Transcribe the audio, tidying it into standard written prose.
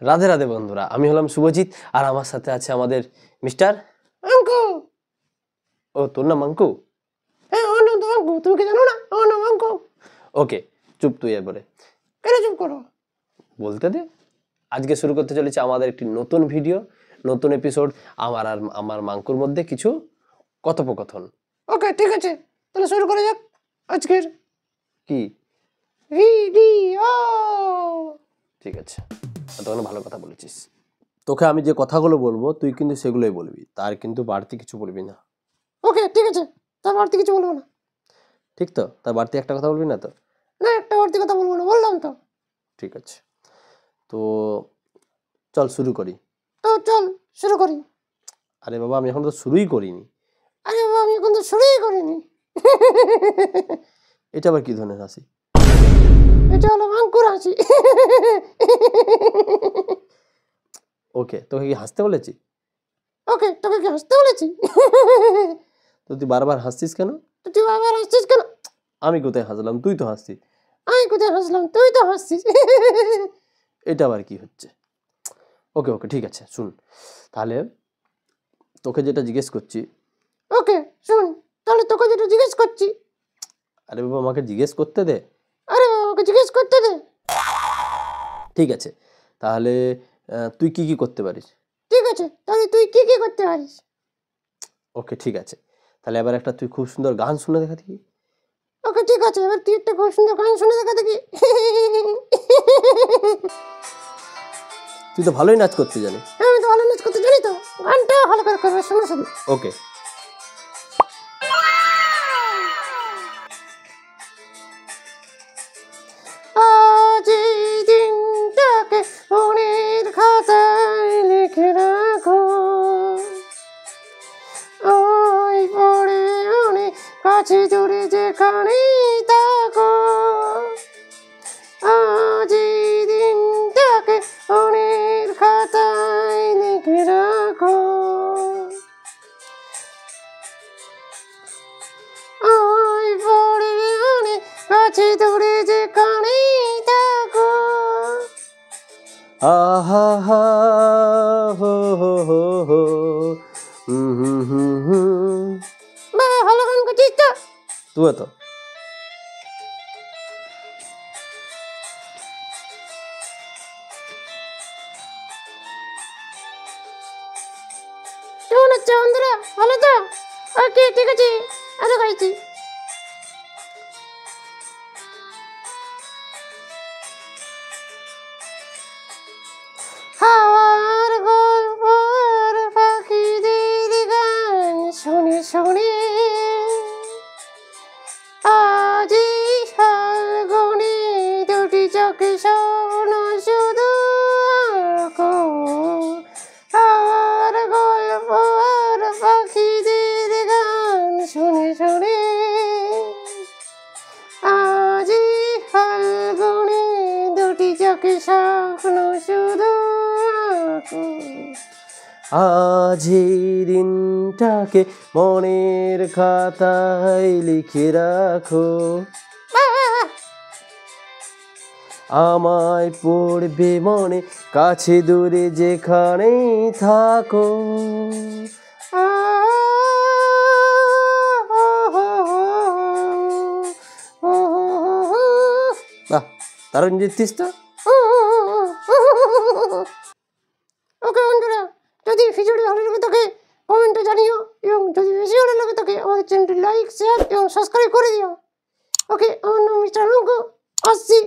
রাধে রাধে বন্ধুরা, আমি হলাম শুভজিৎ আর আমার সাথে আছে আমাদের মিস্টার আঙ্কু। ও তোর নাম আঙ্কু? হ্যাঁ, আমার নাম তো আঙ্কু, তুমি কি জানো না আমার নাম আঙ্কু? ওকে, চুপ তুই এবারে। কেন চুপ করো? বলতে দে। আজকে শুরু করতে চলেছে আমাদের একটি নতুন ভিডিও, নতুন এপিসোড, আমার আর আমার মাঙ্কুর মধ্যে কিছু কথোপকথন। ওকে ঠিক আছে, তাহলে শুরু করা যাক আজকের কি ভিডিও। ঠিক আছে, তখন ভালো কথা বলেছিস। তোকে আমি যে কথাগুলো বলবো তুই কিন্তু সেগুলোই বলবি, তার কিন্তু বাড়তি কিছু বলবি না। ওকে ঠিক আছে, তার বাড়তি কিছু বলবো না। ঠিক তো? তার বাড়তি একটা কথা বলবি না তো? না, একটা বাড়তি কথা বলবো না, বললাম তো। ঠিক আছে, তো চল শুরু করি। তো চল শুরু করি। আরে বাবা, আমি এখন তো শুরুই করিনি। আরে বাবা, আমি এখন তো শুরুই করিনি। এটা আবার কি ধরনের হাসি? এটা হলো আঙ্কুর হাসি। ওকে, তোকে কি হাসতে বলেছি? ওকে, তোকে কি হাসতে বলেছি? তো তুই বারবার হাসছিস কেন? তুই বারবার হাসছিস কেন? আমি কোথায় হাসলাম? তুই তো হাসছিস। আমি কোথায় হাসলাম? তুই তো হাসছিস। এটা আবার কি হচ্ছে? ওকে ওকে ঠিক আছে, শুন তাহলে তোকে যেটা জিজ্ঞেস করছি। ওকে শুন তাহলে তোকে যেটা জিজ্ঞেস করছি। আরে বাবা, আমাকে জিজ্ঞেস করতে দে। আরে বাবা, আমাকে জিজ্ঞেস করতে দে। ঠিক আছে, তাহলে তুই কি কি করতে পারিস? ঠিক আছে, তাহলে তুই কি কি করতে পারিস? ওকে ঠিক আছে, তাহলে এবার একটা তুই খুব সুন্দর গান শুনে দেখা দেখি। ওকে ঠিক আছে, এবার তুই একটা খুব সুন্দর গান শুনে দেখা দেখি। তুই তো ভালোই নাচ করতে জানিস। আমি তো ভালো নাচ করতে জানি, তো গানটা ভালো করে করবে, শোনো শুধু। ওকে। আজ এই দিনটাকে মনের খাতায় লিখে রাখো, ওই পড়ে অনেক কাছে দূরে যেখানে থাকো। আজ এই দিনটাকে মনের খাতায় লিখে রাখো, ওই পড়ে অনেক কাছে দূরে যেখানে থাকো। আহা হা হো হো হো হো। বাবা, ভালো গান করছিস তো। তুই তো কেমন হচ্ছে বন্ধুরা? ভালো তো? ওকে ঠিক আছে, আরো গাইছি। হাওয়ার গল্প আর পাখিদের গান শুনে শুনে আজ এই ফাল্গুনে দুটি চোখে শোনো শুধু আঁকো। হাওয়ার গল্প আর পাখিদের গান শুনে শুনে আজ এই ফাল্গুনে দুটি চোখে শোনো শুধু আঁকো। আজ এই দিনটাকে মনের খাতায় লিখে রাখো, আমায় পড়বে মনে কাছে দূরে যেখানেই থাকো। বাহ, দারুণ জিতছিস তো। ওকে বন্ধুরা, যদি ভিডিওটি ভালো লাগে থাকে কমেন্টে জানিও, এবং যদি বেশি ভালো লাগে থাকে আমাদের চ্যানেলটি লাইক, শেয়ার এবং সাবস্ক্রাইব করে দিও। ওকে, আমার নাম মিস্টার আঙ্কু, আসছি।